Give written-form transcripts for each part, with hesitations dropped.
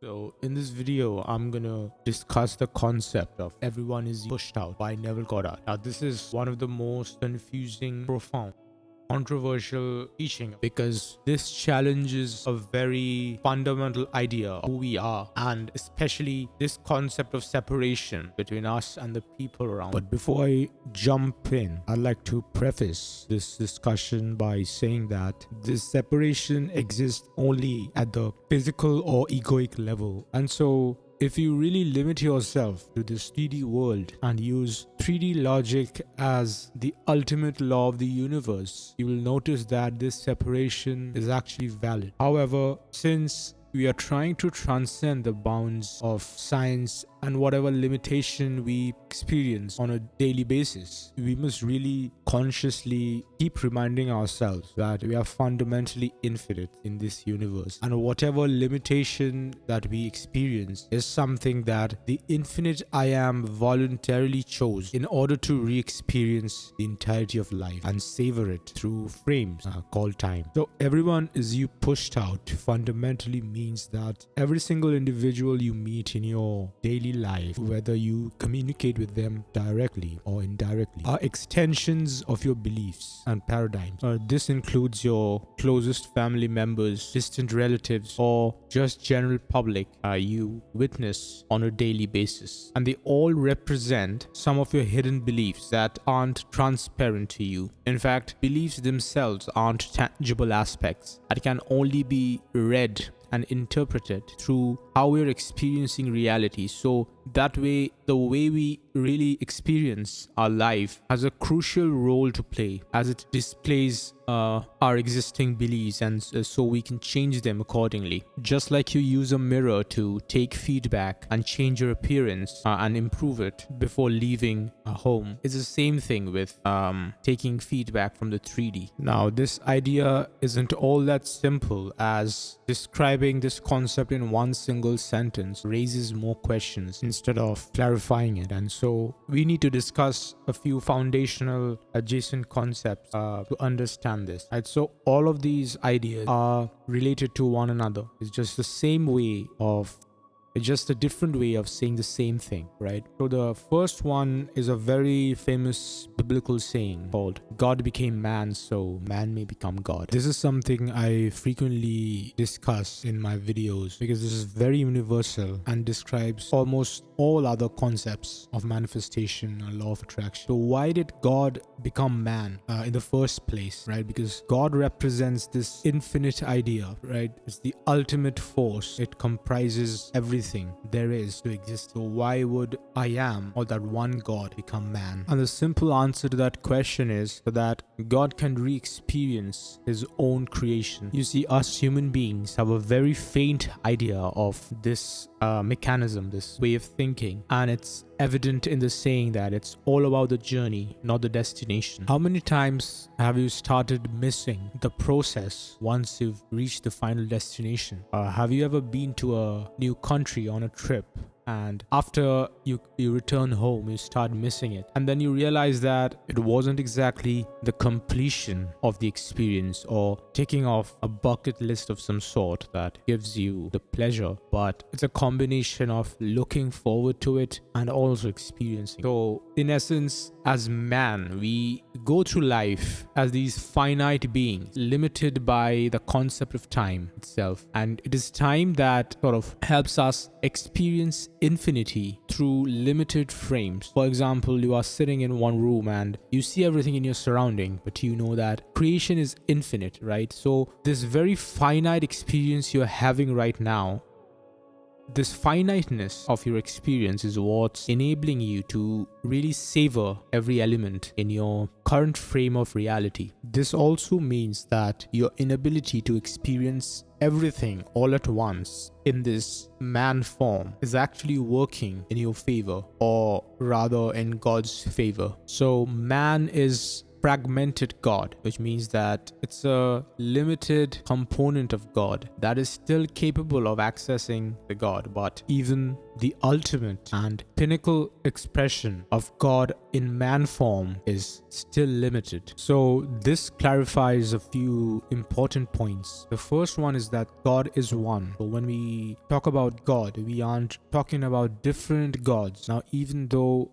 So in this video, I'm gonna discuss the concept of everyone is pushed out by Neville Goddard. Now, this is one of the most confusing, profound, controversial teaching because this challenges a very fundamental idea of who we are, and especially this concept of separation between us and the people around. But before I jump in, I'd like to preface this discussion by saying that this separation exists only at the physical or egoic level, and so if you really limit yourself to this 3D world and use 3D logic as the ultimate law of the universe, you will notice that this separation is actually valid. However, since we are trying to transcend the bounds of science and whatever limitation we experience on a daily basis, we must really consciously keep reminding ourselves that we are fundamentally infinite in this universe, and whatever limitation that we experience is something that the infinite I am voluntarily chose in order to re-experience the entirety of life and savor it through frames called time. So everyone is you pushed out fundamentally means that every single individual you meet in your daily life, whether you communicate with them directly or indirectly, are extensions of your beliefs and paradigms. This includes your closest family members, distant relatives, or just general public you witness on a daily basis. And they all represent some of your hidden beliefs that aren't transparent to you. In fact, beliefs themselves aren't tangible aspects that can only be read and interpreted through how we're experiencing reality. So that way, the way we really experience our life has a crucial role to play as it displays our existing beliefs, and so we can change them accordingly. Just like you use a mirror to take feedback and change your appearance and improve it before leaving a home, it's the same thing with taking feedback from the 3D. Now, this idea isn't all that simple, as describing this concept in one single sentence raises more questions instead of clarifying it. And so we need to discuss a few foundational adjacent concepts to understand this. Right? So all of these ideas are related to one another. It's just a different way of saying the same thing, right? So the first one is a very famous biblical saying called God became man, so man may become God. This is something I frequently discuss in my videos because this is very universal and describes almost all other concepts of manifestation and law of attraction. So why did God become man in the first place, right? Because God represents this infinite idea, right? It's the ultimate force. It comprises everything there is to exist. So why would I am, or that one God, become man? And the simple answer to that question is so that God can re-experience his own creation. You see, us human beings have a very faint idea of this mechanism, this way of thinking, and it's evident in the saying that it's all about the journey, not the destination. How many times have you started missing the process once you've reached the final destination? Have you ever been to a new country on a trip, and after you return home, you start missing it, and then you realize that it wasn't exactly the completion of the experience or ticking off a bucket list of some sort that gives you the pleasure, but it's a combination of looking forward to it and also experiencing. So in essence, as man, we go through life as these finite beings, limited by the concept of time itself, and it is time that sort of helps us experience infinity through limited frames. For example, you are sitting in one room and you see everything in your surrounding, but you know that creation is infinite, right? So this very finite experience you're having right now, this finiteness of your experience is what's enabling you to really savor every element in your current frame of reality. This also means that your inability to experience everything all at once in this man form is actually working in your favor, or rather in God's favor. So man is fragmented God, which means that it's a limited component of God that is still capable of accessing the God, but even the ultimate and pinnacle expression of God in man form is still limited. So this clarifies a few important points. The first one is that God is one. So when we talk about God, we aren't talking about different gods. Now, even though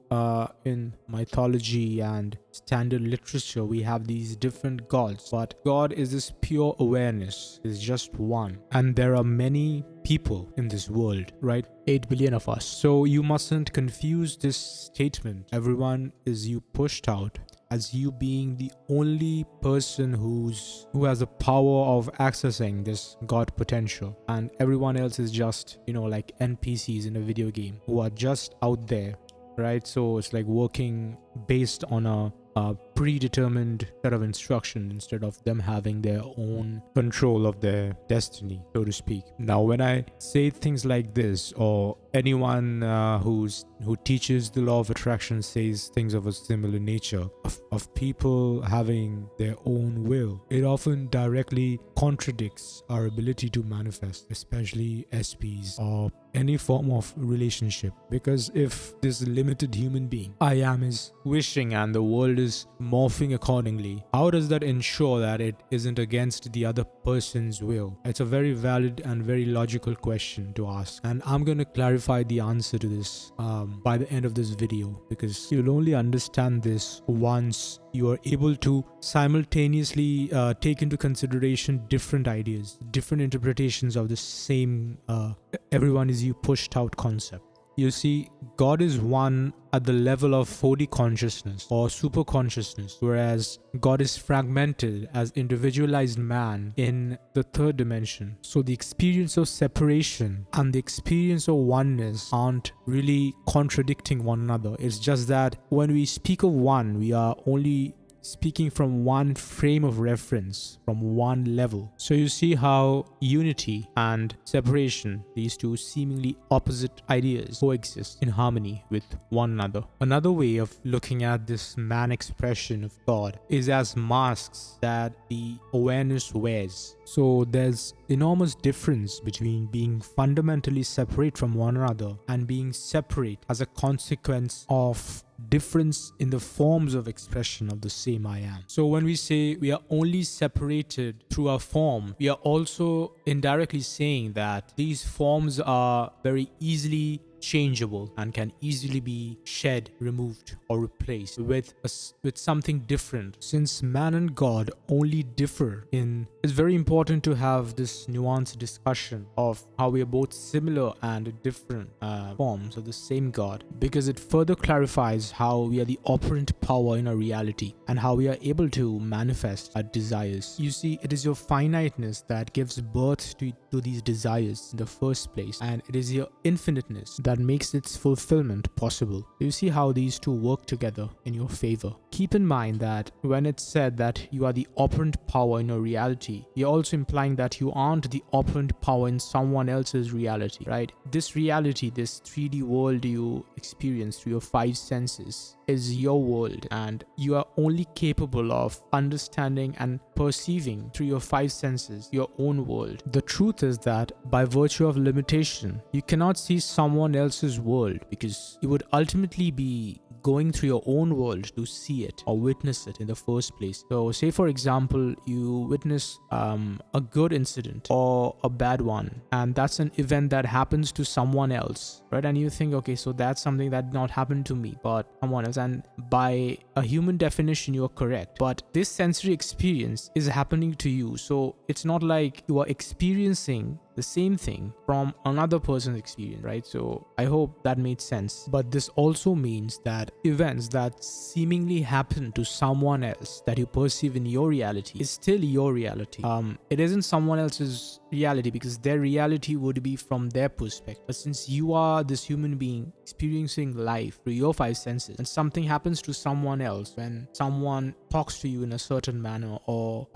in mythology and standard literature we have these different gods, but God is this pure awareness, is just one, and there are many people in this world, right? 8 billion of us. So you mustn't confuse this statement, everyone is you pushed out, as you being the only person who has the power of accessing this God potential, and everyone else is just, like NPCs in a video game who are just out there, right? So it's like working based on a predetermined set of instructions instead of them having their own control of their destiny, so to speak. Now, when I say things like this, or anyone who teaches the law of attraction says things of a similar nature, of people having their own will, it often directly contradicts our ability to manifest, especially SPs or any form of relationship. Because if this limited human being, I am, is wishing and the world is morphing accordingly, how does that ensure that it isn't against the other person's will? It's a very valid and very logical question to ask, and I'm going to clarify the answer to this by the end of this video, because you'll only understand this once you are able to simultaneously take into consideration different ideas, different interpretations of the same everyone is you pushed out concept. You see, God is one at the level of 4D consciousness or super consciousness, whereas God is fragmented as individualized man in the third dimension. So the experience of separation and the experience of oneness aren't really contradicting one another. It's just that when we speak of one, we are only speaking from one frame of reference, from one level. So you see how unity and separation, these two seemingly opposite ideas, coexist in harmony with one another. Another way of looking at this man expression of God is as masks that the awareness wears. So there's enormous difference between being fundamentally separate from one another and being separate as a consequence of difference in the forms of expression of the same I am. So when we say we are only separated through our form, we are also indirectly saying that these forms are very easily changeable and can easily be shed, removed, or replaced with something different. Since man and God only differ it's very important to have this nuanced discussion of how we are both similar and different forms of the same God, because it further clarifies how we are the operant power in our reality and how we are able to manifest our desires. You see, it is your finiteness that gives birth to these desires in the first place, and it is your infiniteness that makes its fulfillment possible. You see how these two work together in your favor. Keep in mind that when it's said that you are the operant power in your reality, you're also implying that you aren't the operant power in someone else's reality, right? This reality, this 3D world you experience through your 5 senses, is your world, and you are only capable of understanding and perceiving through your 5 senses your own world. The truth is that by virtue of limitation, you cannot see someone else's world, because you would ultimately be going through your own world to see it or witness it in the first place. So say for example, you witness a good incident or a bad one, and that's an event that happens to someone else, right? And you think, okay, so that's something that did not happen to me but someone else, and by a human definition you are correct, but this sensory experience is happening to you. So it's not like you are experiencing the same thing from another person's experience, right? So I hope that made sense. But this also means that events that seemingly happen to someone else that you perceive in your reality is still your reality. It isn't someone else's reality, because their reality would be from their perspective. But since you are this human being experiencing life through your 5 senses, and something happens to someone else, when someone talks to you in a certain manner or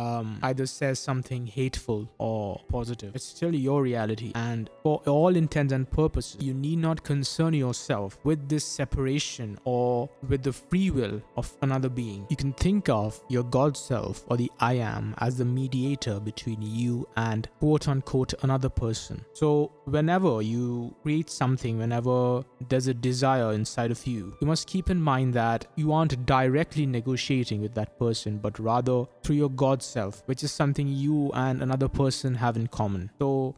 either says something hateful or positive, it's still your reality. And for all intents and purposes, you need not concern yourself with this separation or with the free will of another being. You can think of your God self or the I am as the mediator between you and quote unquote another person. So whenever you create something, whenever there's a desire inside of you, you must keep in mind that you aren't directly negotiating with that person, but rather through your God self, which is something you and another person have in common. So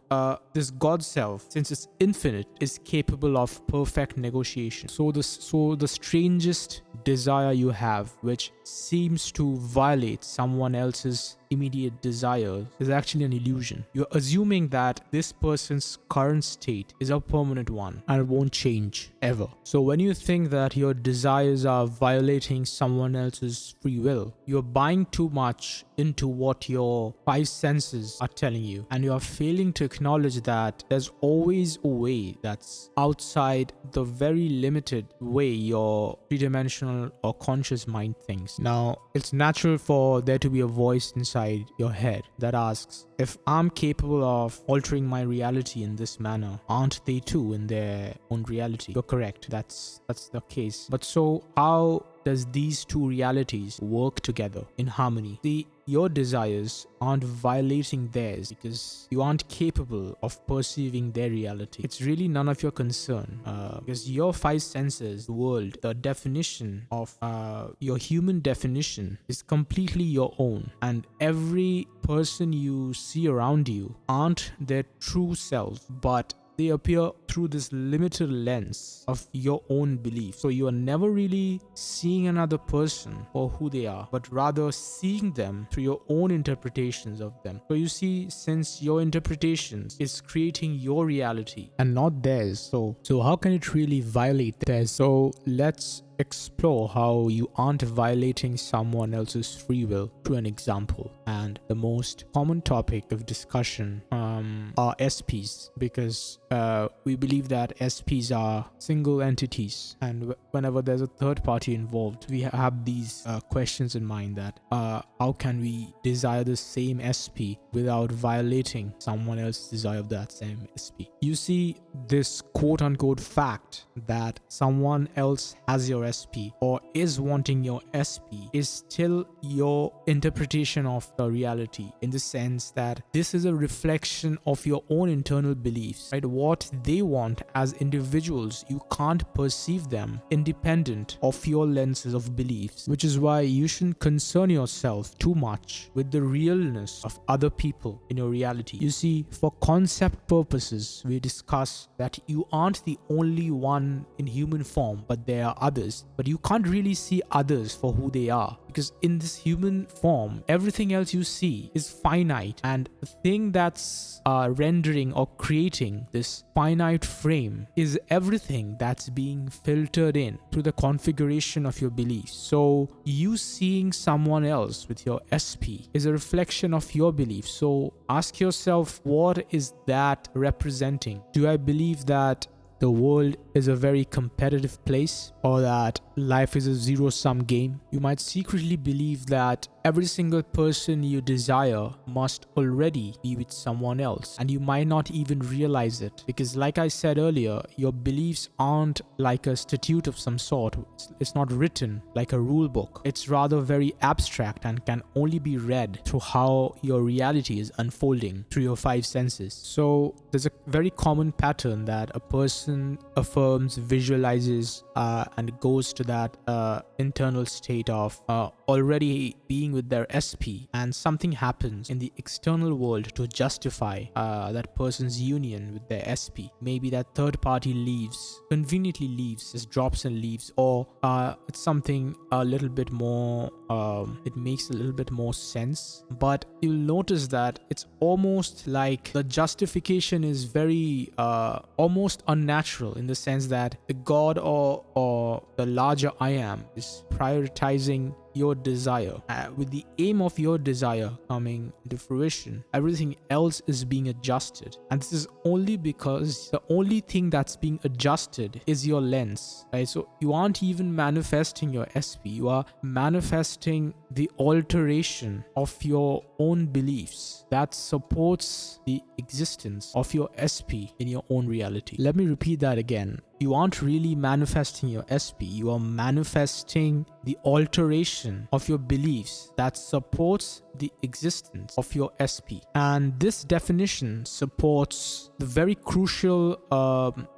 this God self, since it's infinite, is capable of perfect negotiation. So the strangest desire you have, which seems to violate someone else's immediate desires, is actually an illusion. You're assuming that this person's current state is a permanent one and it won't change ever. So when you think that your desires are violating someone else's free will, you're buying too much into what your five senses are telling you, and you are failing to acknowledge that there's always a way that's outside the very limited way your three-dimensional or conscious mind thinks. Now, it's natural for there to be a voice inside your head that asks, if I'm capable of altering my reality in this manner, aren't they too in their own reality? You're correct. That's the case. But so how does these two realities work together in harmony? Your desires aren't violating theirs because you aren't capable of perceiving their reality. It's really none of your concern, because your five senses, the world, the definition of your human definition is completely your own, and every person you see around you aren't their true self, but they appear through this limited lens of your own belief. So you are never really seeing another person for who they are, but rather seeing them through your own interpretations of them. So you see, since your interpretations is creating your reality and not theirs, so how can it really violate theirs? So let's explore how you aren't violating someone else's free will through an example. And the most common topic of discussion are SPs, because we believe that SPs are single entities, and whenever there's a third party involved, we have these questions in mind that how can we desire the same SP without violating someone else's desire of that same SP? You see, this quote-unquote fact that someone else has your SP or is wanting your SP is still your interpretation of the reality, in the sense that this is a reflection of your own internal beliefs, right? What they want as individuals, you can't perceive them independent of your lenses of beliefs, which is why you shouldn't concern yourself too much with the realness of other people in your reality. You see, for concept purposes, we discuss that you aren't the only one in human form, but there are others, but you can't really see others for who they are, because in this human form, everything else you see is finite, and the thing that's rendering or creating this finite frame is everything that's being filtered in through the configuration of your beliefs. So you seeing someone else with your SP is a reflection of your beliefs. So ask yourself, what is that representing? Do I believe that the world is a very competitive place, or that life is a zero-sum game? You might secretly believe that every single person you desire must already be with someone else, and you might not even realize it, because like I said earlier, your beliefs aren't like a statute of some sort. It's not written like a rule book. It's rather very abstract and can only be read through how your reality is unfolding through your five senses. So there's a very common pattern that a person affirms, visualizes, and goes to that internal state of already being with their SP, and something happens in the external world to justify that person's union with their SP. Maybe that third party conveniently leaves, just drops and leaves, or it's something a little bit more, it makes a little bit more sense, but you'll notice that it's almost like the justification is very almost unnatural, in the sense that the God or the larger I am is prioritizing your desire. With the aim of your desire coming into fruition, everything else is being adjusted. And this is only because the only thing that's being adjusted is your lens, right? So you aren't even manifesting your SP. You are manifesting the alteration of your own beliefs that supports the existence of your SP in your own reality. Let me repeat that again. you aren't really manifesting your SP. You are manifesting the alteration of your beliefs that supports the existence of your SP. And this definition supports the very crucial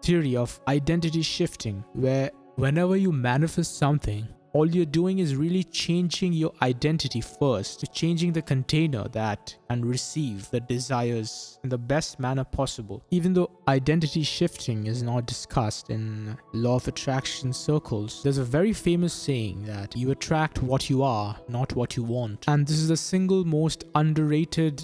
theory of identity shifting, where whenever you manifest something, all you're doing is really changing your identity first, changing the container that can receive the desires in the best manner possible. Even though identity shifting is not discussed in law of attraction circles, there's a very famous saying that you attract what you are, not what you want. And this is the single most underrated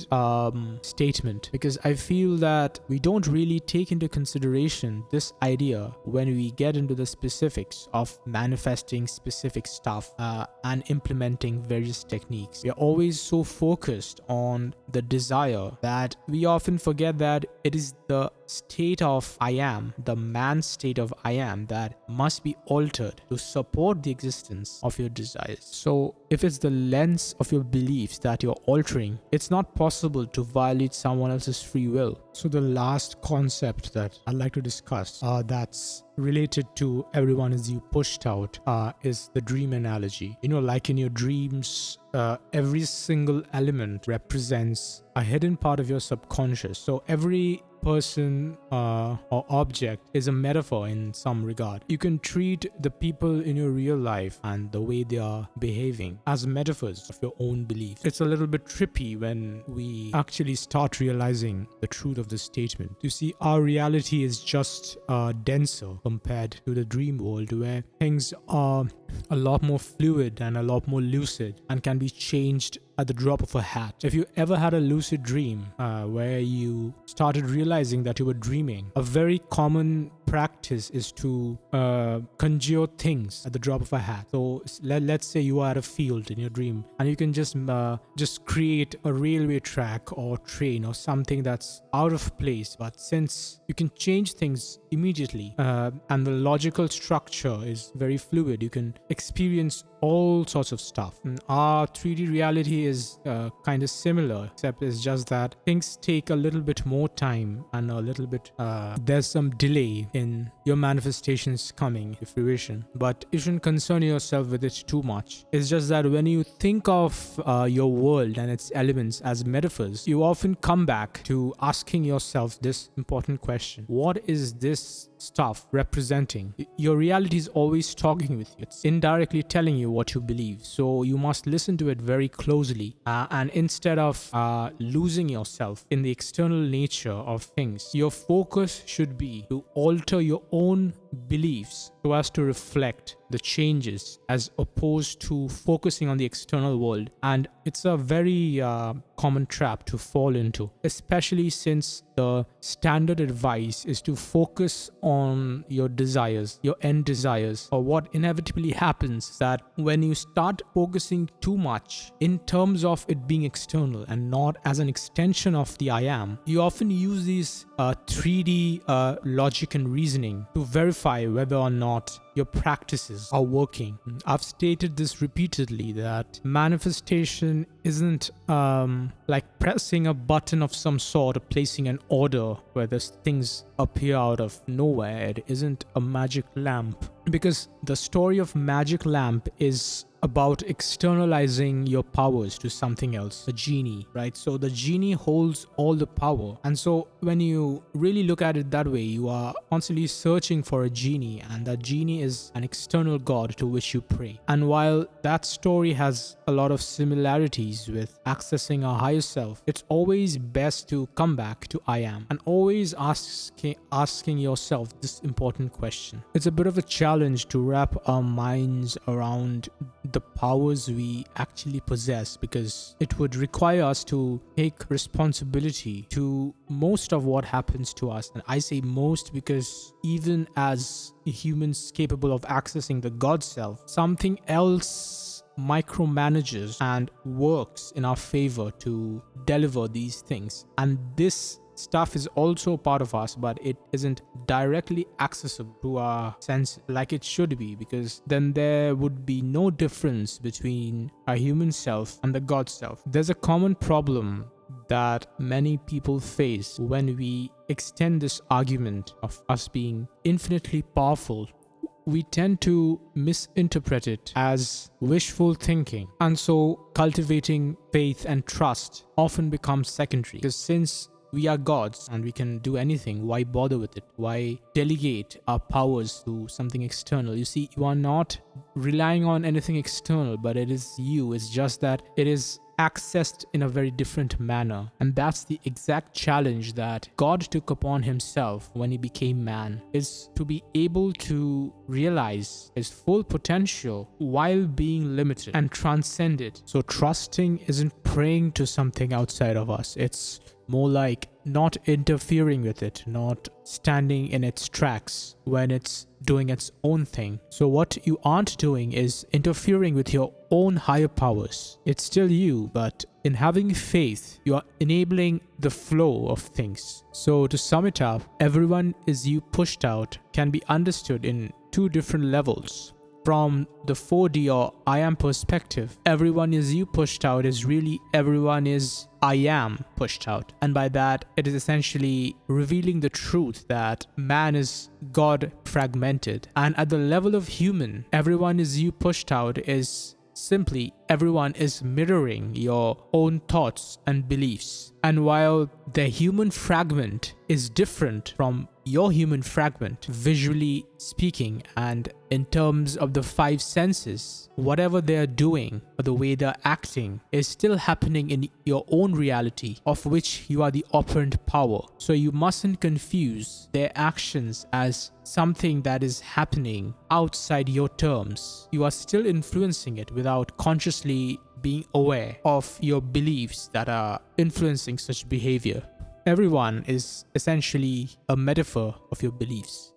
statement, because I feel that we don't really take into consideration this idea when we get into the specifics of manifesting specific stuff and implementing various techniques. We are always so focused on the desire that we often forget that it is the state of I am, the man's state of I am, that must be altered to support the existence of your desires. So if it's the lens of your beliefs that you're altering, it's not possible to violate someone else's free will. So the last concept that I'd like to discuss that's related to everyone is you pushed out is the dream analogy. Like in your dreams, every single element represents a hidden part of your subconscious. So every person or object is a metaphor in some regard. You can treat the people in your real life and the way they are behaving as metaphors of your own beliefs. It's a little bit trippy when we actually start realizing the truth of this statement. You see, our reality is just denser compared to the dream world, where things are a lot more fluid and a lot more lucid and can be changed at the drop of a hat. If you ever had a lucid dream where you started realizing that you were dreaming, a very common practice is to conjure things at the drop of a hat. So let's say you are at a field in your dream and you can just create a railway track or train or something that's out of place, but since you can change things immediately and the logical structure is very fluid, you can experience all sorts of stuff. And our 3D reality is kind of similar, except it's just that things take a little bit more time and a little bit there's some delay in your manifestations coming to fruition, but you shouldn't concern yourself with it too much. It's just that when you think of your world and its elements as metaphors, you often come back to asking yourself this important question: what is this stuff representing? Your reality is always talking with you. It's indirectly telling you what you believe, so you must listen to it very closely and instead of losing yourself in the external nature of things, your focus should be to alter your own beliefs so as to reflect the changes as opposed to focusing on the external world. And it's a very common trap to fall into, especially since the standard advice is to focus on your desires, your end desires. Or what inevitably happens is that when you start focusing too much in terms of it being external and not as an extension of the I am, you often use these 3D logic and reasoning to verify whether or not your practices are working. I've stated this repeatedly, that manifestation isn't like pressing a button of some sort or placing an order where these things appear out of nowhere. It isn't a magic lamp, because the story of magic lamp is about externalizing your powers to something else, a genie, right? So the genie holds all the power, and so when you really look at it that way, you are constantly searching for a genie, and that genie is an external god to which you pray. And while that story has a lot of similarities with accessing our higher self, it's always best to come back to I am and always asking yourself this important question. It's a bit of a challenge to wrap our minds around the powers we actually possess, because it would require us to take responsibility to most of what happens to us. And I say most because even as humans capable of accessing the God self, something else micromanages and works in our favor to deliver these things. And this stuff is also part of us, but it isn't directly accessible to our sense like it should be, because then there would be no difference between our human self and the God self. There's a common problem that many people face when we extend this argument of us being infinitely powerful. We tend to misinterpret it as wishful thinking, and so cultivating faith and trust often becomes secondary, because since we are gods and we can do anything, why bother with it? Why delegate our powers to something external? You see, you are not relying on anything external, but it is you. It's just that it is accessed in a very different manner. And that's the exact challenge that God took upon himself when he became man, is to be able to realize his full potential while being limited and transcend it. So trusting isn't praying to something outside of us. It's more like not interfering with it, not standing in its tracks when it's doing its own thing. So what you aren't doing is interfering with your own higher powers. It's still you, but in having faith, you are enabling the flow of things. So to sum it up, everyone is you pushed out can be understood in two different levels. From the 4D or I am perspective, everyone is you pushed out is really everyone is I am pushed out. And by that, it is essentially revealing the truth that man is God fragmented. And at the level of human, everyone is you pushed out is simply everyone is mirroring your own thoughts and beliefs. And while the human fragment is different from your human fragment, visually speaking, and in terms of the five senses, whatever they are doing or the way they're acting is still happening in your own reality, of which you are the operant power. So you mustn't confuse their actions as something that is happening outside your terms. You are still influencing it without consciously being aware of your beliefs that are influencing such behavior. Everyone is essentially a metaphor of your beliefs.